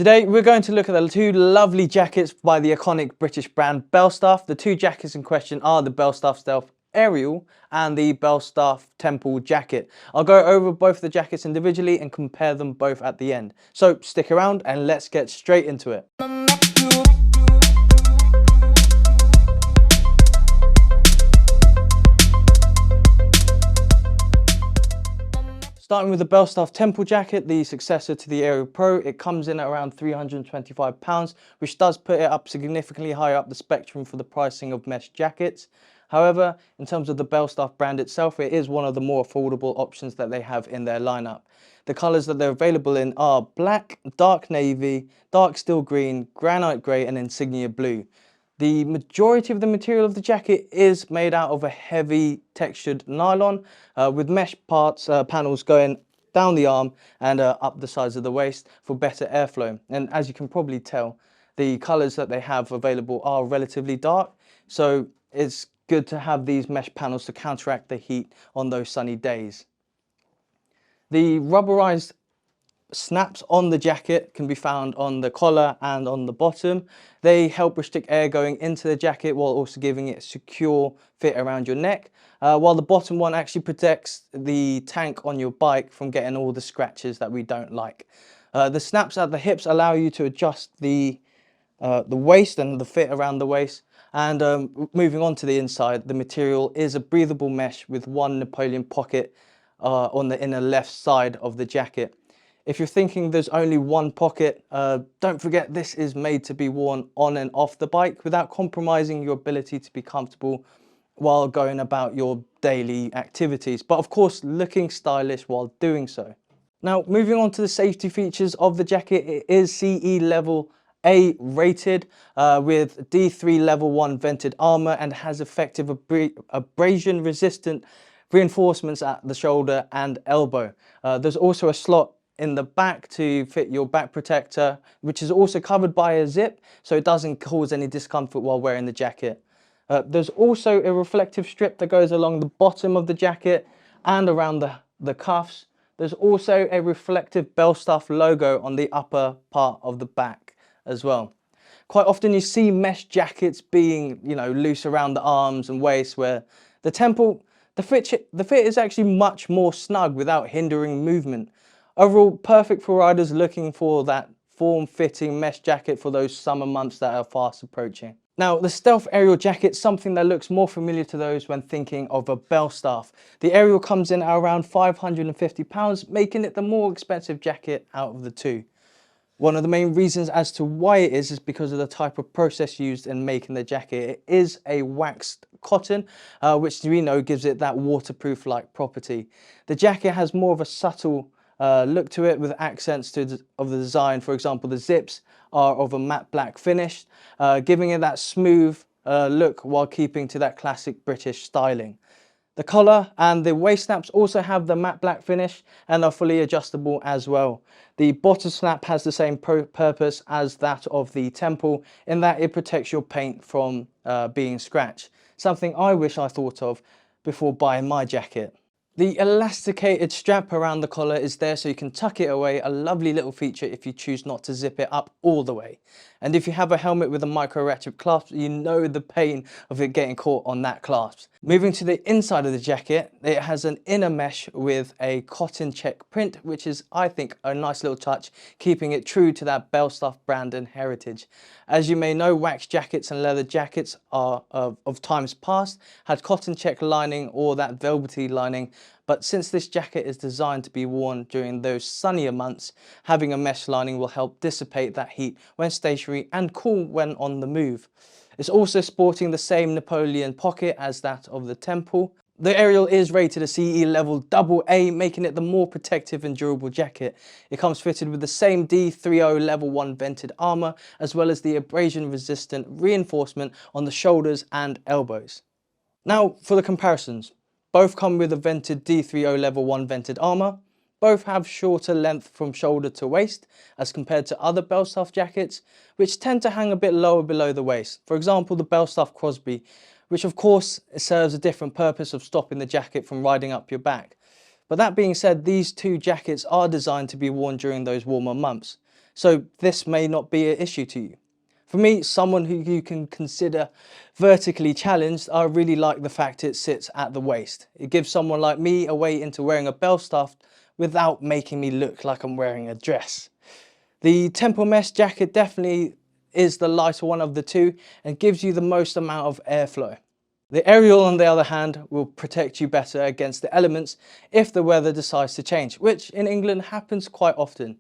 Today we're going to look at the two lovely jackets by the iconic British brand Belstaff. The two jackets in question are the Belstaff Stealth Ariel and the Belstaff Temple Jacket. I'll go over both the jackets individually and compare them both at the end. So stick around and let's get straight into it. Starting with the Belstaff Temple Jacket, the successor to the Ariel Pro, it comes in at around £325, which does put it up significantly higher up the spectrum for the pricing of mesh jackets. However, in terms of the Belstaff brand itself, it is one of the more affordable options that they have in their lineup. The colours that they're available in are black, dark navy, dark steel green, granite grey and insignia blue. The majority of the material of the jacket is made out of a heavy textured nylon with mesh panels going down the arm and up the sides of the waist for better airflow. And as you can probably tell, the colours that they have available are relatively dark, so it's good to have these mesh panels to counteract the heat on those sunny days. The rubberized snaps on the jacket can be found on the collar and on the bottom. They help restrict air going into the jacket while also giving it a secure fit around your neck, while the bottom one actually protects the tank on your bike from getting all the scratches that we don't like. The snaps at the hips allow you to adjust the waist and the fit around the waist. And moving on to the inside, the material is a breathable mesh with one Napoleon pocket on the inner left side of the jacket. If you're thinking there's only one pocket, don't forget this is made to be worn on and off the bike without compromising your ability to be comfortable while going about your daily activities, but of course looking stylish while doing so. Now, moving on to the safety features of the jacket, it is CE level A rated with D3 level 1 vented armor and has effective abrasion resistant reinforcements at the shoulder and elbow. There's also a slot in the back to fit your back protector, which is also covered by a zip, so it doesn't cause any discomfort while wearing the jacket. There's also a reflective strip that goes along the bottom of the jacket and around the cuffs. There's also a reflective Belstaff logo on the upper part of the back as well. Quite often you see mesh jackets being, loose around the arms and waist, where the fit is actually much more snug without hindering movement. Overall, perfect for riders looking for that form-fitting mesh jacket for those summer months that are fast approaching. Now, the Stealth Ariel Jacket is something that looks more familiar to those when thinking of a Belstaff. The Ariel comes in at around £550, making it the more expensive jacket out of the two. One of the main reasons as to why it is because of the type of process used in making the jacket. It is a waxed cotton, which we know gives it that waterproof-like property. The jacket has more of a subtle look to it with accents of the design. For example, the zips are of a matte black finish, giving it that smooth look while keeping to that classic British styling. The collar and the waist snaps also have the matte black finish and are fully adjustable as well. The bottom snap has the same purpose as that of the Temple in that it protects your paint from being scratched, something I wish I thought of before buying my jacket. The elasticated strap around the collar is there so you can tuck it away, a lovely little feature if you choose not to zip it up all the way. And if you have a helmet with a micro ratchet clasp, you know the pain of it getting caught on that clasp. Moving to the inside of the jacket, it has an inner mesh with a cotton check print, which is, I think, a nice little touch, keeping it true to that Belstaff brand and heritage. As you may know, wax jackets and leather jackets are of times past had cotton check lining or that velvety lining, but since this jacket is designed to be worn during those sunnier months, having a mesh lining will help dissipate that heat when stationary and cool when on the move. It's also sporting the same Napoleon pocket as that of the Temple. The Ariel is rated a CE level AA, making it the more protective and durable jacket. It comes fitted with the same D30 level 1 vented armor, as well as the abrasion resistant reinforcement on the shoulders and elbows. Now for the comparisons. Both come with a vented D30 level 1 vented armor. Both have shorter length from shoulder to waist as compared to other Belstaff jackets, which tend to hang a bit lower below the waist. For example, the Belstaff Crosby, which of course serves a different purpose of stopping the jacket from riding up your back. But that being said, these two jackets are designed to be worn during those warmer months. so this may not be an issue to you. For me, someone who you can consider vertically challenged, I really like the fact it sits at the waist. It gives someone like me a way into wearing a Belstaff without making me look like I'm wearing a dress. The temple mesh jacket definitely is the lighter one of the two and gives you the most amount of airflow. The Ariel, on the other hand, will protect you better against the elements if the weather decides to change, which in England happens quite often.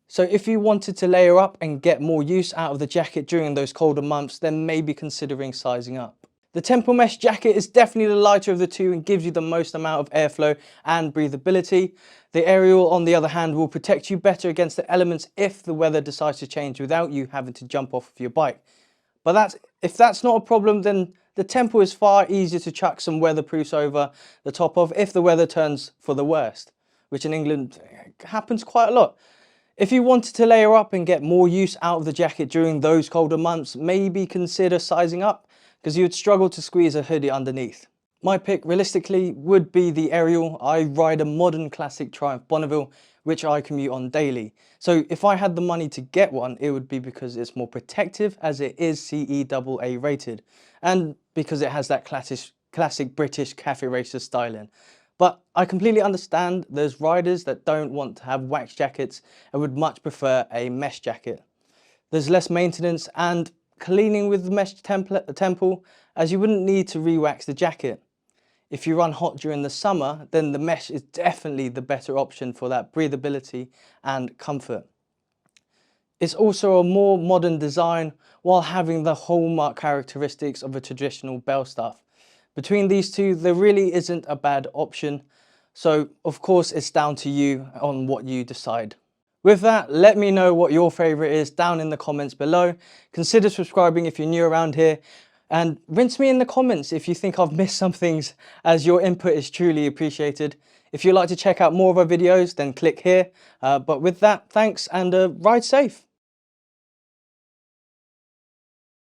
So if you wanted to layer up and get more use out of the jacket during those colder months, then maybe considering sizing up. The temple mesh jacket is definitely the lighter of the two and gives you the most amount of airflow and breathability. The Ariel, on the other hand, will protect you better against the elements if the weather decides to change without you having to jump off of your bike. But if that's not a problem, then the temple is far easier to chuck some weatherproofs over the top of if the weather turns for the worst, which in England happens quite a lot. If you wanted to layer up and get more use out of the jacket during those colder months, maybe consider sizing up, because you would struggle to squeeze a hoodie underneath. My pick realistically would be the Ariel. I ride a modern classic Triumph Bonneville, which I commute on daily. So if I had the money to get one, it would be because it's more protective as it is CE AA rated, and because it has that classic British cafe racer styling. But I completely understand there's riders that don't want to have wax jackets and would much prefer a mesh jacket. There's less maintenance and cleaning with the mesh temple, as you wouldn't need to re-wax the jacket. If you run hot during the summer, then the mesh is definitely the better option for that breathability and comfort. It's also a more modern design while having the hallmark characteristics of a traditional Belstaff. Between these two, there really isn't a bad option. So of course it's down to you on what you decide. With that, let me know what your favorite is down in the comments below. Consider subscribing if you're new around here, and rinse me in the comments if you think I've missed some things, as your input is truly appreciated. If you'd like to check out more of our videos, then click here. But with that, thanks and ride safe.